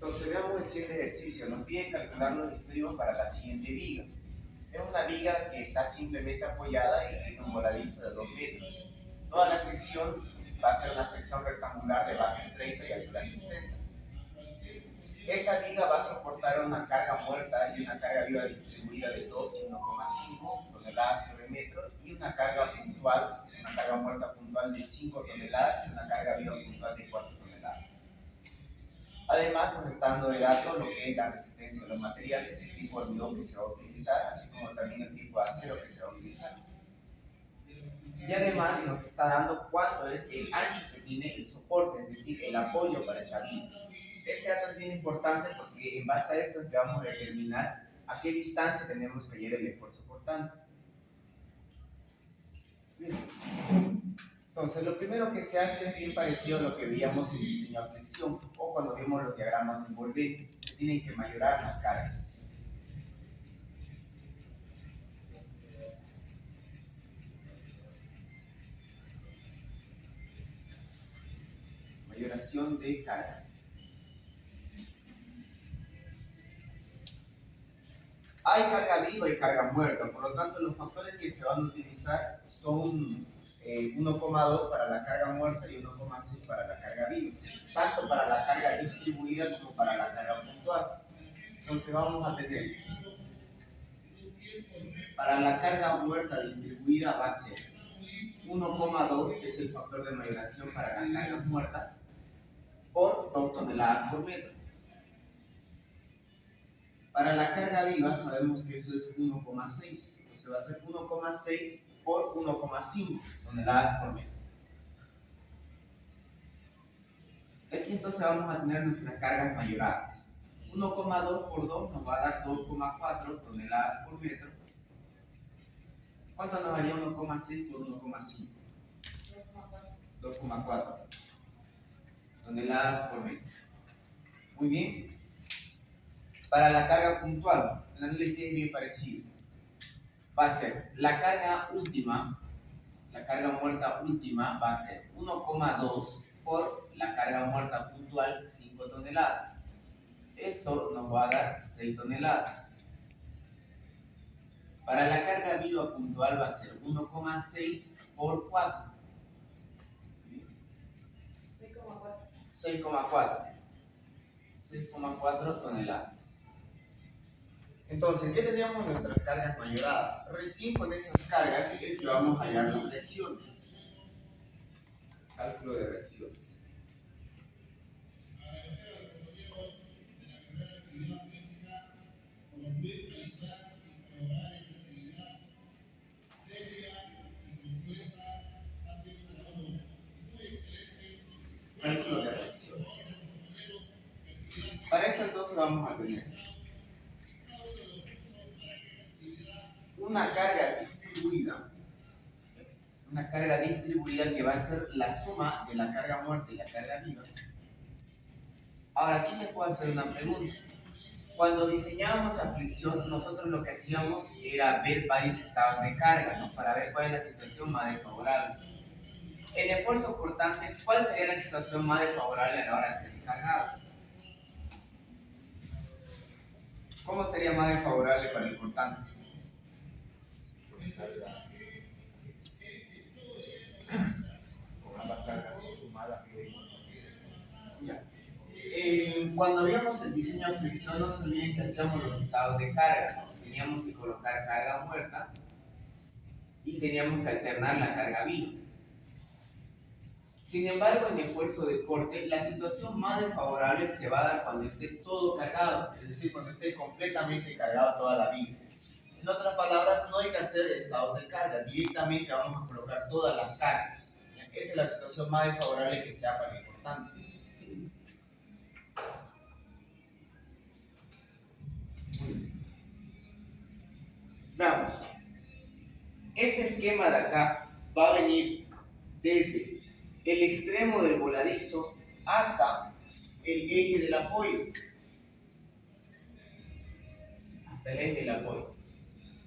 Entonces veamos el siguiente ejercicio. Nos pide calcular los estribos para la siguiente viga. Es una viga que está simplemente apoyada en un voladizo de 2 metros. Toda la sección va a ser una sección rectangular de base 30 y altura 60. Esta viga va a soportar una carga muerta y una carga viva distribuida de 2 y 1,5 toneladas sobre metro y una carga puntual, una carga muerta puntual de 5 toneladas y una carga viva puntual de 4 toneladas. Además, nos está dando de dato lo que es la resistencia de los materiales, el tipo de hormigón que se va a utilizar, así como también el tipo de acero que se va a utilizar. Y además nos está dando cuánto es el ancho que tiene el soporte, es decir, el apoyo para esta viga. Este dato es bien importante porque en base a esto es que vamos a determinar a qué distancia tenemos que hallar el esfuerzo cortante. Bien. Entonces, lo primero que se hace es bien parecido a lo que veíamos en diseño de flexión o cuando vimos los diagramas de envolvente. Se tienen que mayorar las cargas. Mayoración de cargas. Hay carga viva y carga muerta, por lo tanto los factores que se van a utilizar son 1,2 para la carga muerta y 1,6 para la carga viva, tanto para la carga distribuida como para la carga puntual. Entonces vamos a tener, para la carga muerta distribuida va a ser 1,2, que es el factor de mayoración para las cargas muertas, por 2 toneladas por metro. Para la carga viva sabemos que eso es 1,6, entonces va a ser 1,6 por 1,5 toneladas por metro. Aquí entonces vamos a tener nuestras cargas mayoradas. 1,2 por 2 nos va a dar 2,4 toneladas por metro. ¿Cuánto nos daría 1,6 por 1,5? 2,4 toneladas por metro. Muy bien. Para la carga puntual, el análisis es bien parecido. Va a ser la carga última, la carga muerta última va a ser 1,2 por la carga muerta puntual, 5 toneladas. Esto nos va a dar 6 toneladas. Para la carga viva puntual va a ser 1,6 por 4. 6,4 toneladas. Entonces, ya teníamos nuestras cargas mayoradas. Recién con esas cargas es que vamos a hallar las reacciones. Cálculo de reacciones. Cálculo de reacciones. Para eso entonces vamos a tener una carga distribuida que va a ser la suma de la carga muerta y la carga viva. Ahora, aquí les puedo hacer una pregunta. Cuando diseñábamos a fricción, nosotros lo que hacíamos era ver varios estados de carga, ¿no? Para ver cuál es la situación más desfavorable. En esfuerzo cortante, ¿cuál sería la situación más desfavorable a la hora de ser cargado? ¿Cómo sería más desfavorable para el cortante? Con ambas cargas sumadas. Cuando veíamos el diseño de fricción, no se olviden que hacíamos los estados de carga, ¿no? Teníamos que colocar carga muerta y teníamos que alternar la carga viva. Sin embargo, en esfuerzo de corte, la situación más desfavorable se va a dar cuando esté todo cargado, es decir, cuando esté completamente cargado toda la viga. En otras palabras, no hay que hacer estados de carga, directamente vamos a colocar todas las cargas. Esa es la situación más desfavorable que sea para el cortante. Veamos, este esquema de acá va a venir desde el extremo del voladizo hasta el eje del apoyo. Hasta el eje del apoyo.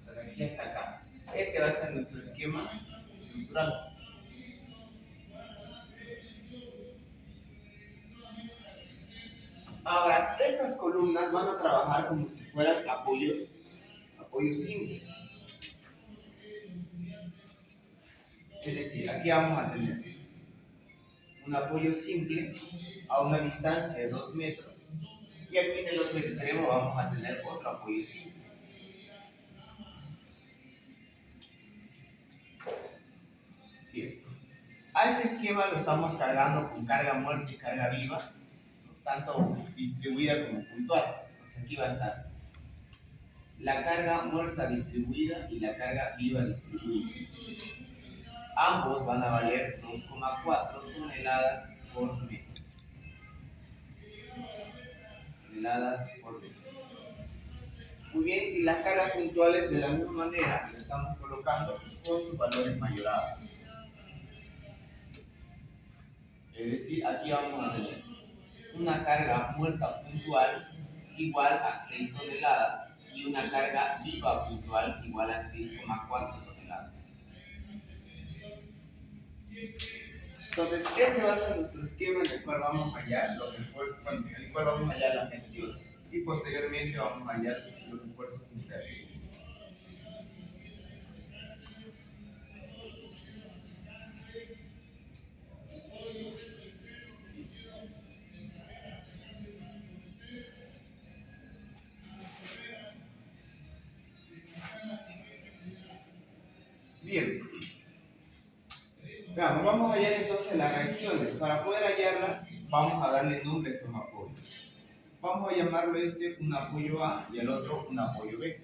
La energía está acá. Este va a ser nuestro esquema estructural. Ahora, estas columnas van a trabajar como si fueran apoyos simples. Es decir, aquí vamos a tener un apoyo simple a una distancia de 2 metros y aquí en el otro extremo vamos a tener otro apoyo simple. Bien, a ese esquema lo estamos cargando con carga muerta y carga viva, ¿no? Tanto distribuida como puntual. Pues aquí va a estar la carga muerta distribuida y la carga viva distribuida. Ambos van a valer 2,4 toneladas por metro. Muy bien, y las cargas puntuales de la misma manera lo estamos colocando con sus valores mayorados. Es decir, aquí vamos a tener una carga muerta puntual igual a 6 toneladas y una carga viva puntual igual a 6,4 toneladas. Entonces, ese va a ser nuestro esquema en el cual vamos a hallar las tensiones y posteriormente vamos a hallar los esfuerzos internos. Bien, veamos, vamos a hallar entonces las reacciones. Para poder hallarlas, vamos a darle nombre a estos apoyos. Vamos a llamarlo este un apoyo A y el otro un apoyo B.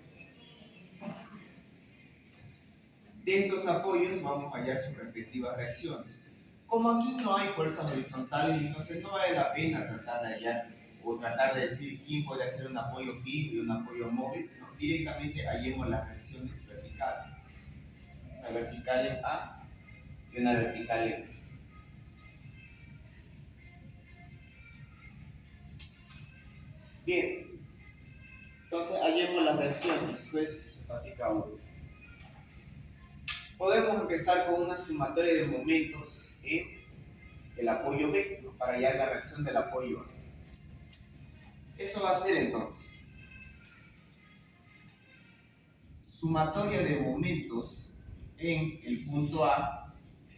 De estos apoyos vamos a hallar sus respectivas reacciones. Como aquí no hay fuerzas horizontales, entonces no vale la pena tratar de hallar o tratar de decir quién podría ser un apoyo fijo y un apoyo móvil. No, directamente hallemos las reacciones verticales. Una vertical en A y una vertical en B. Bien, entonces hallemos las reacciones. Pues simpática 1. Podemos empezar con una sumatoria de momentos en el apoyo B, ¿no? Para hallar la reacción del apoyo A. Eso va a ser entonces sumatoria de momentos en el punto A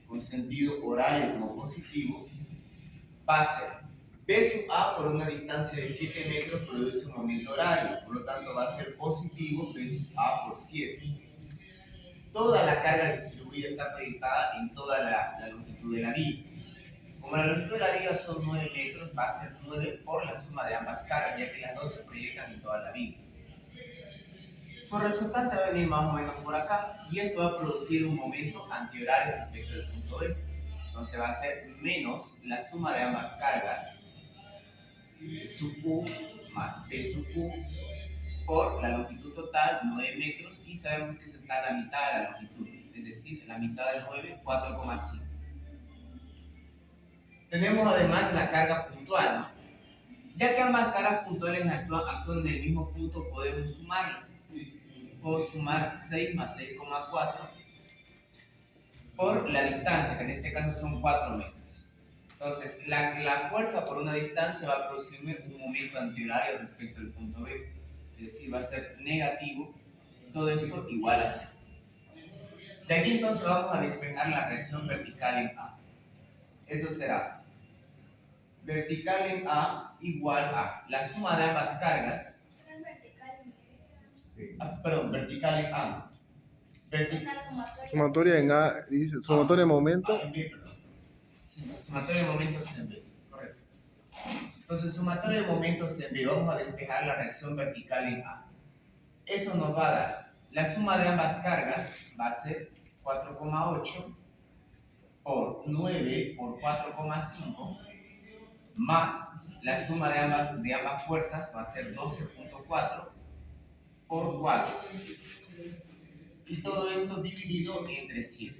con sentido horario como positivo va a ser B sub A por una distancia de 7 metros produce un momento horario, por lo tanto va a ser positivo B sub A por 7. Toda la carga distribuida está proyectada en toda la longitud de la viga. Como la longitud de la viga son 9 metros, va a ser 9 por la suma de ambas cargas, ya que las dos se proyectan en toda la viga. Su resultante va a venir más o menos por acá, y eso va a producir un momento antihorario respecto del punto B. Entonces va a ser menos la suma de ambas cargas, B sub U más B sub U, por la longitud total, 9 metros, y sabemos que eso está a la mitad de la longitud, es decir, la mitad del 9, 4,5. Tenemos además la carga puntual, ¿no? Ya que ambas cargas puntuales actúan en el mismo punto, podemos sumarlas. Puedo sumar 6 más 6,4 por la distancia, que en este caso son 4 metros. Entonces, la fuerza por una distancia va a producirme un momento antihorario respecto al punto B. Es decir, va a ser negativo, todo esto igual a 0. De aquí entonces vamos a despejar la reacción vertical en A. Eso será vertical en A igual a la suma de ambas cargas. Vertical en A. Sumatoria en A, dice, sumatoria de momento. En B, perdón. Sí, sumatoria de momentos en B, correcto. Entonces, sumatoria de momentos en B, vamos a despejar la reacción vertical en A. Eso nos va a dar, la suma de ambas cargas va a ser 4,8 por 9 por 4,5 más la suma de ambas fuerzas va a ser 12,4 por 4. Y todo esto dividido entre 7.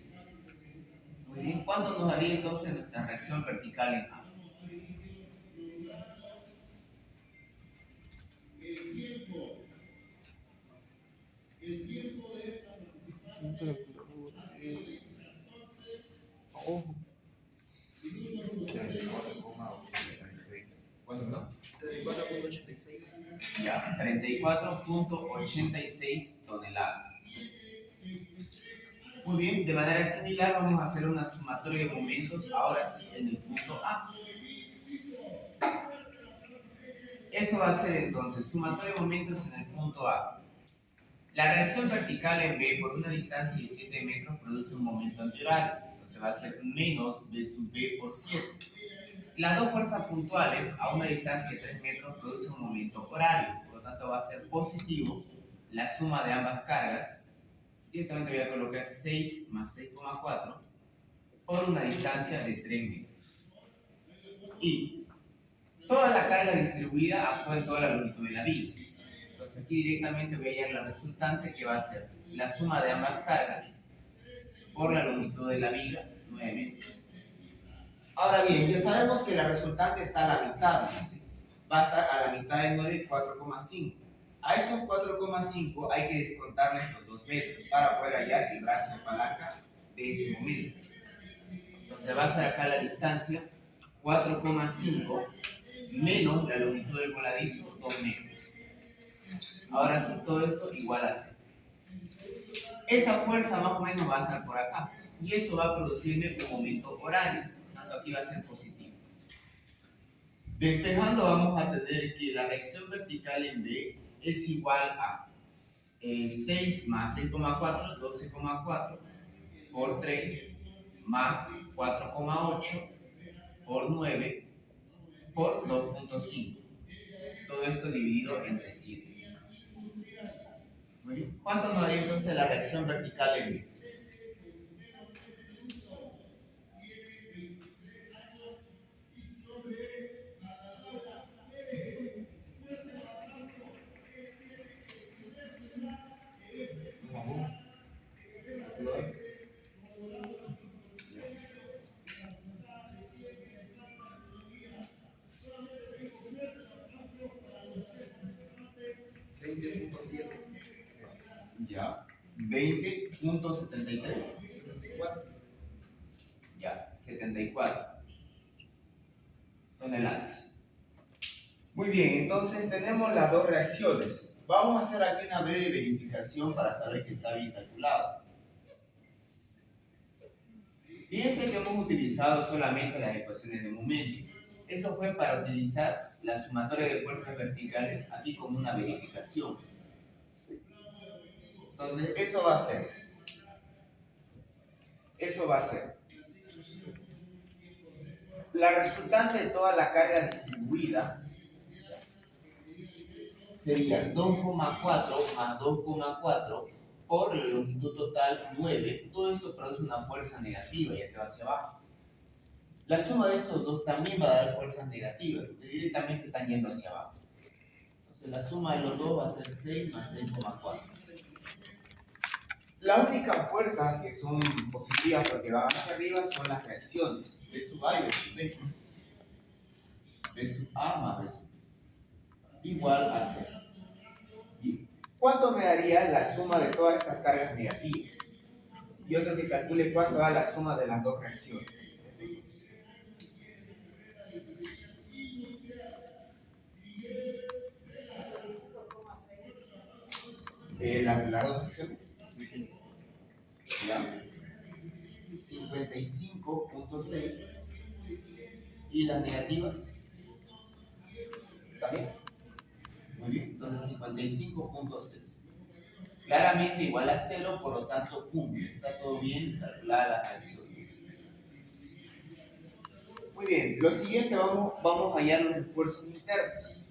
Muy bien, ¿cuánto nos daría entonces nuestra reacción vertical en A? ¿Cuánto no? 4,86. Ya, 34.86 toneladas. Muy bien, de manera similar vamos a hacer una sumatoria de momentos, ahora sí, en el punto A. Eso va a ser entonces sumatoria de momentos en el punto A. La reacción vertical en B por una distancia de 7 metros produce un momento antihorario, entonces va a ser menos B sub B por 7. Las dos fuerzas puntuales a una distancia de 3 metros producen un momento horario, por lo tanto va a ser positivo la suma de ambas cargas. Directamente voy a colocar 6 más 6,4 por una distancia de 3 metros. Y toda la carga distribuida actúa en toda la longitud de la viga. Entonces aquí directamente voy a hallar la resultante, que va a ser la suma de ambas cargas por la longitud de la viga, 9 metros. Ahora bien, ya sabemos que la resultante está a la mitad, ¿no? Va a estar a la mitad de 9, 4,5. A esos 4,5 hay que descontarle estos 2 metros para poder hallar el brazo de palanca de ese momento. Entonces va a ser acá la distancia 4,5 menos la longitud del voladizo, 2 metros. Ahora sí, todo esto igual a 0. Esa fuerza más o menos va a estar por acá y eso va a producirme un momento horario, por lo tanto aquí va a ser positivo. Despejando vamos a tener que la reacción vertical en B es igual a 6 más 6,4, 12,4 por 3 más 4,8 por 9 por 2,5. Todo esto dividido entre 7. Muy bien. ¿Cuánto nos daría entonces la reacción vertical en B? Ya. 20.73. Ya, 74 toneladas. Muy bien, entonces tenemos las dos reacciones. Vamos a hacer aquí una breve verificación para saber que está bien calculado. Fíjense que hemos utilizado solamente las ecuaciones de momento. Eso fue para utilizar la sumatoria de fuerzas verticales aquí como una verificación. Entonces, eso va a ser la resultante de toda la carga distribuida sería 2,4 más 2,4 por la longitud total 9. Todo esto produce una fuerza negativa, ya que va hacia abajo. La suma de estos dos también va a dar fuerzas negativas, porque directamente están yendo hacia abajo. Entonces la suma de los dos va a ser 6 más 6,4. La única fuerza que son positivas porque van hacia arriba son las reacciones. B sub A y B sub B. B sub A más B sub B igual a 0. Bien. ¿Cuánto me daría la suma de todas estas cargas negativas? Y otro que calcule cuánto da la suma de las dos reacciones. Las dos reacciones. ¿Ya? 55.6. ¿Y las negativas? ¿También? Muy bien, entonces 55.6. Claramente igual a 0, por lo tanto cumple. Está todo bien calculadas las reacciones. Muy bien, lo siguiente vamos a hallar los esfuerzos internos.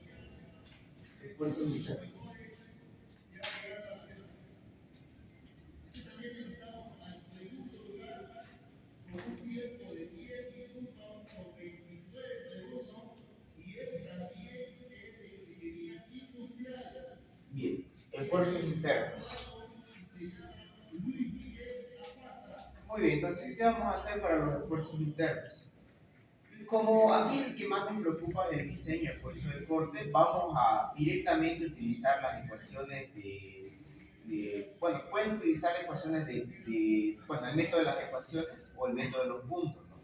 Esfuerzos internos. Bien, esfuerzos internos. Muy bien, entonces, ¿qué vamos a hacer para los esfuerzos internos? Como aquí el que más nos preocupa es el diseño, esfuerzo de corte, vamos a directamente utilizar las ecuaciones bueno, pueden utilizar ecuaciones bueno, el método de las ecuaciones o el método de los puntos, ¿no?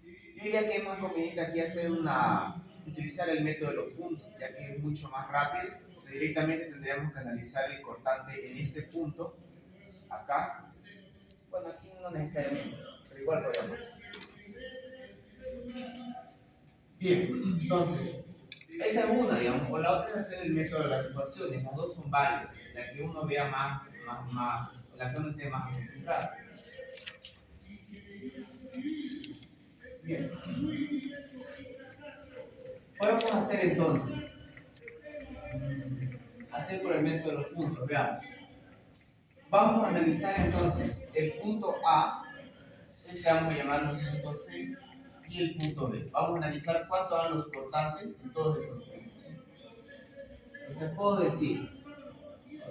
Yo diría que es más conveniente aquí hacer una utilizar el método de los puntos, ya que es mucho más rápido, porque directamente tendríamos que analizar el cortante en este punto, acá. Bueno, aquí no necesariamente, pero igual podríamos. Bien, entonces, esa es una, digamos, o la otra es hacer el método de las ecuaciones, las dos son válidas, la que uno vea la que uno esté más acostumbrado. Bien, podemos hacer entonces, hacer por el método de los puntos, veamos. Vamos a analizar entonces el punto A, este vamos a llamarlo el punto C, y el punto B. Vamos a analizar cuánto dan los cortantes en todos estos puntos. Entonces puedo decir,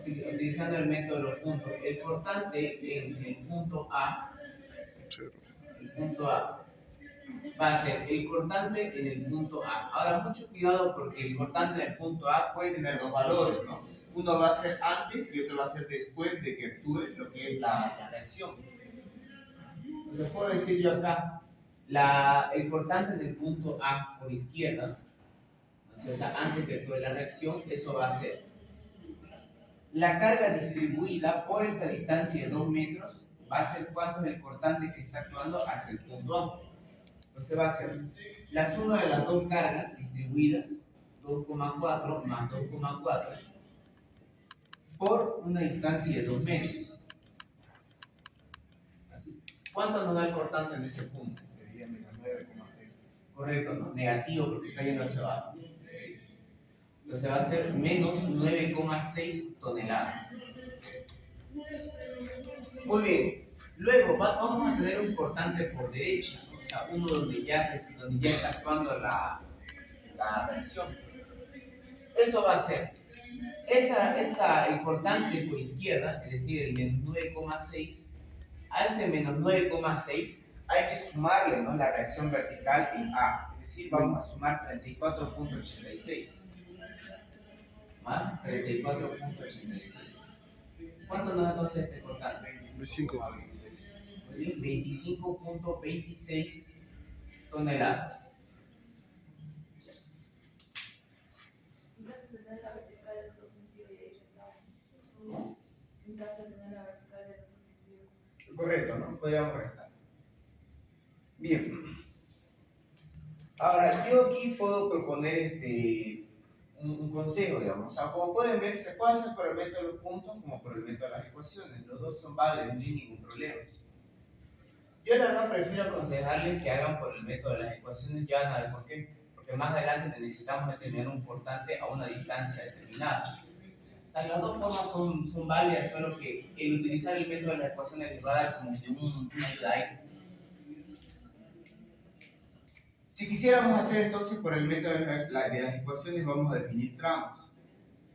utilizando el método de los puntos, el cortante en el punto A, va a ser el cortante en el punto A. Ahora, mucho cuidado porque el cortante en el punto A puede tener dos valores, ¿no? Uno va a ser antes y otro va a ser después de que actúe lo que es la reacción. Entonces puedo decir yo acá, el cortante en el punto A por izquierda, o sea, antes de que actúe la reacción, eso va a ser la carga distribuida por esta distancia de 2 metros, va a ser cuánto es el cortante que está actuando hasta el punto A. Entonces va a ser la suma de las dos cargas distribuidas, 2,4 más 2,4, por una distancia de 2 metros. Así. ¿Cuánto nos da el cortante en ese punto? Sería menos 9,6. Correcto, ¿no? Negativo porque está yendo hacia abajo. Sí. Entonces va a ser menos 9,6 toneladas. Muy bien. Luego vamos a tener un cortante por derecha, o sea, uno donde ya está actuando la reacción. Eso va a ser el cortante por izquierda, es decir, el menos 9,6. A este menos 9,6 hay que sumarle, ¿no?, la reacción vertical en A. Es decir, vamos a sumar 34,86 más 34,86. ¿Cuánto nos da entonces este cortante? 25. Muy bien, 25,26 toneladas. En caso de tener la vertical en otro sentido, ya dije, ¿no? En caso de tener la vertical en otro sentido. Correcto, ¿no? Podríamos restar. Bien. Ahora, yo aquí puedo proponer un consejo, digamos. O sea, como pueden ver, se puede hacer por el método de los puntos como por el método de las ecuaciones. Los dos son válidos, no hay ningún problema. Yo la verdad prefiero aconsejarles que hagan por el método de las ecuaciones, ya van a ver por qué. Porque más adelante necesitamos determinar un cortante a una distancia determinada. O sea, las dos formas son válidas, solo que el utilizar el método de las ecuaciones les va a dar como que una ayuda extra. Si quisiéramos hacer entonces por el método de las ecuaciones, vamos a definir tramos.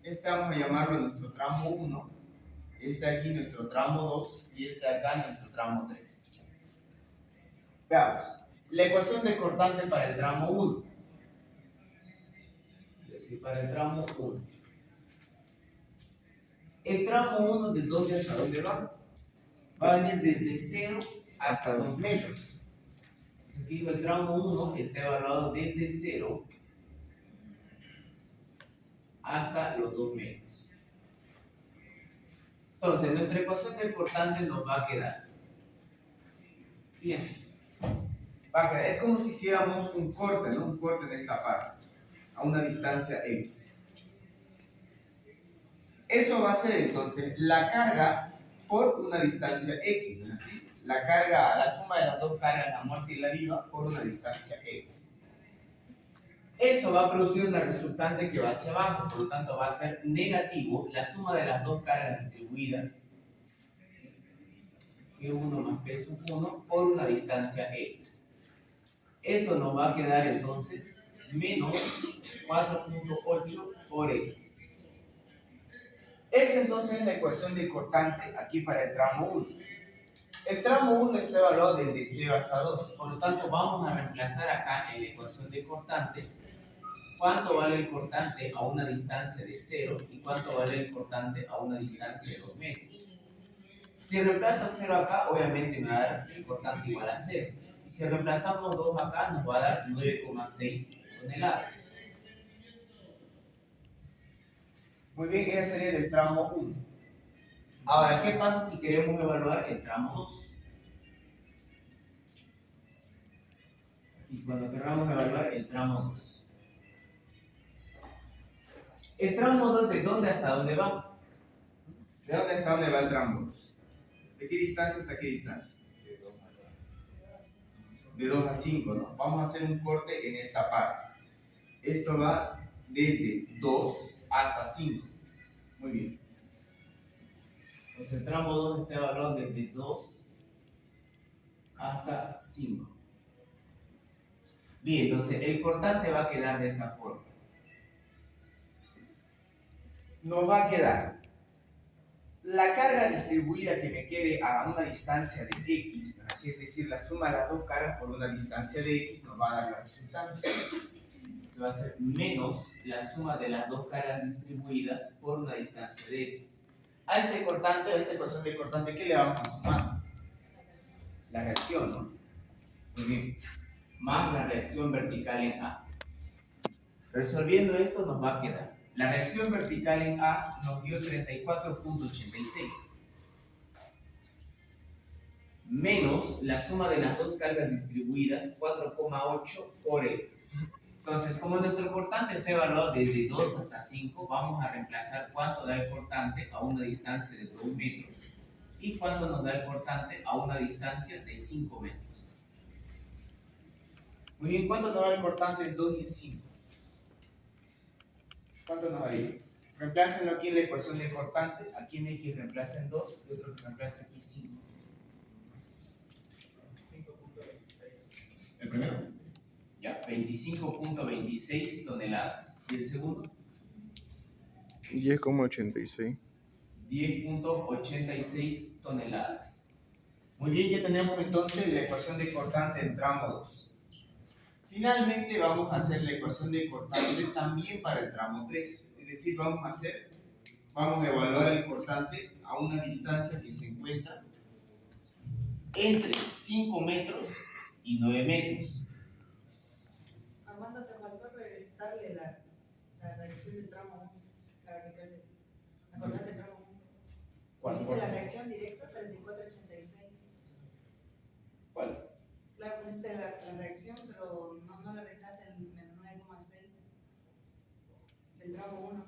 Este vamos a llamarlo nuestro tramo 1, este aquí nuestro tramo 2 y este acá nuestro tramo 3. Veamos, la ecuación de cortante para el tramo 1. Es decir, para el tramo 1. El tramo 1, ¿de dónde hasta dónde va? Va a venir desde 0 hasta 2 metros. Aquí digo, el tramo 1 está evaluado desde 0 hasta los 2 metros. Entonces, nuestra ecuación de cortante nos va a quedar. Fíjense. Va a quedar. Es como si hiciéramos un corte, ¿no? Un corte en esta parte, a una distancia X. Eso va a ser entonces la carga por una distancia X, ¿no es así? La suma de las dos cargas, la muerte y la viva, por una distancia X. Eso va a producir una resultante que va hacia abajo, por lo tanto va a ser negativo la suma de las dos cargas distribuidas, G1 más P sub 1, por una distancia X. Eso nos va a quedar entonces menos 4,8 por X. Esa entonces es la ecuación de cortante aquí para el tramo 1. El tramo 1 está evaluado desde 0 hasta 2, por lo tanto vamos a reemplazar acá en la ecuación de cortante cuánto vale el cortante a una distancia de 0 y cuánto vale el cortante a una distancia de 2 metros. Si reemplazo 0 acá, obviamente me va a dar el cortante igual a 0. Y si reemplazamos 2 acá, nos va a dar 9,6 toneladas. Muy bien, esa sería del tramo 1. Ahora, ¿qué pasa si queremos evaluar el tramo 2? Y cuando queramos evaluar el tramo 2. El tramo 2, ¿de dónde hasta dónde va? ¿De dónde hasta dónde va el tramo 2? ¿De qué distancia hasta qué distancia? De 2 a 5, ¿no? Vamos a hacer un corte en esta parte. Esto va desde 2 hasta 5. Muy bien. Entonces el tramo 2 está evaluado desde 2 hasta 5. Bien, entonces el cortante va a quedar de esta forma. Nos va a quedar la carga distribuida que me quede a una distancia de x, así es decir, la suma de las dos cargas por una distancia de x nos va a dar la resultante. Entonces va a ser menos la suma de las dos cargas distribuidas por una distancia de x. A este cortante, a esta ecuación de cortante, ¿qué le vamos a sumar? La reacción, ¿no? Muy bien. Más la reacción vertical en A. Resolviendo esto nos va a quedar. La reacción vertical en A nos dio 34.86. Menos la suma de las dos cargas distribuidas, 4,8 por x. Entonces, como nuestro cortante está evaluado desde 2 hasta 5, vamos a reemplazar cuánto da el cortante a una distancia de 2 metros y cuánto nos da el cortante a una distancia de 5 metros. Muy bien, ¿cuánto nos da el cortante en 2 y en 5? ¿Cuánto nos daría? Reemplácenlo aquí en la ecuación de cortante. Aquí en x reemplaza en 2 y otro que reemplaza aquí 5. ¿El primero? Ya, 25.26 toneladas. ¿Y el segundo? 10,86. 10.86 toneladas. Muy bien, ya tenemos entonces la ecuación de cortante del tramo 2. Finalmente vamos a hacer la ecuación de cortante también para el tramo 3. Es decir, vamos a evaluar el cortante a una distancia que se encuentra entre 5 metros y 9 metros. Armando, te faltó darle la reacción del tramo 1, la vertical de la cortante del tramo 1. ¿Cuál? Pusiste la reacción directa 3486. ¿Cuál? Claro, pusiste la reacción, pero no le restaste el menos 9,6 del tramo 1.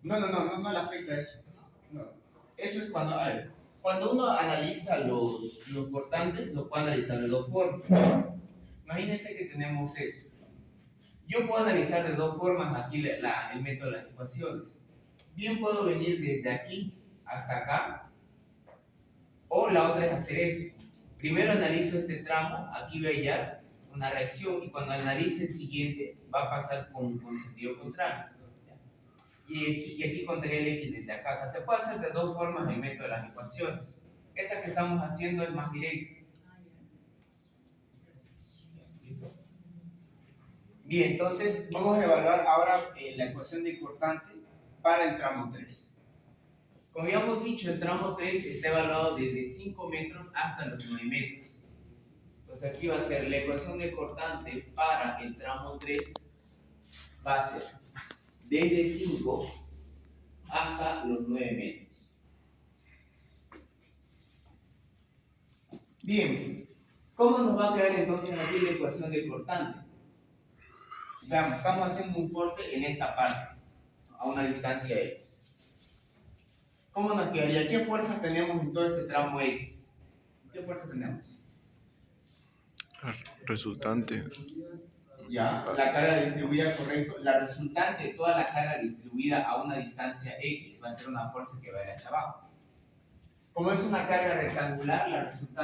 No le afecta eso. No. Eso es cuando, a ver, cuando uno analiza los cortantes, lo puede analizar de dos formas. Imagínense que tenemos esto. Yo puedo analizar de dos formas aquí el método de las ecuaciones. Bien puedo venir desde aquí hasta acá, o la otra es hacer esto. Primero analizo este tramo, aquí voy a hallar una reacción y cuando analice el siguiente va a pasar con sentido contrario. Y aquí contaría el x desde acá. O sea, se puede hacer de dos formas el método de las ecuaciones. Esta que estamos haciendo es más directa. Bien, entonces vamos a evaluar ahora la ecuación de cortante para el tramo 3. Como ya hemos dicho, el tramo 3 está evaluado desde 5 metros hasta los 9 metros. Entonces aquí va a ser la ecuación de cortante para el tramo 3, va a ser desde 5 hasta los 9 metros. Bien, ¿cómo nos va a quedar entonces aquí la ecuación de cortante? Veamos, estamos haciendo un corte en esta parte, a una distancia x. ¿Cómo nos quedaría? ¿Qué fuerza tenemos en todo este tramo x? ¿Qué fuerza tenemos? Resultante. Ya, la carga distribuida, correcto. La resultante de toda la carga distribuida a una distancia x va a ser una fuerza que va a ir hacia abajo. Como es una carga rectangular, la resultante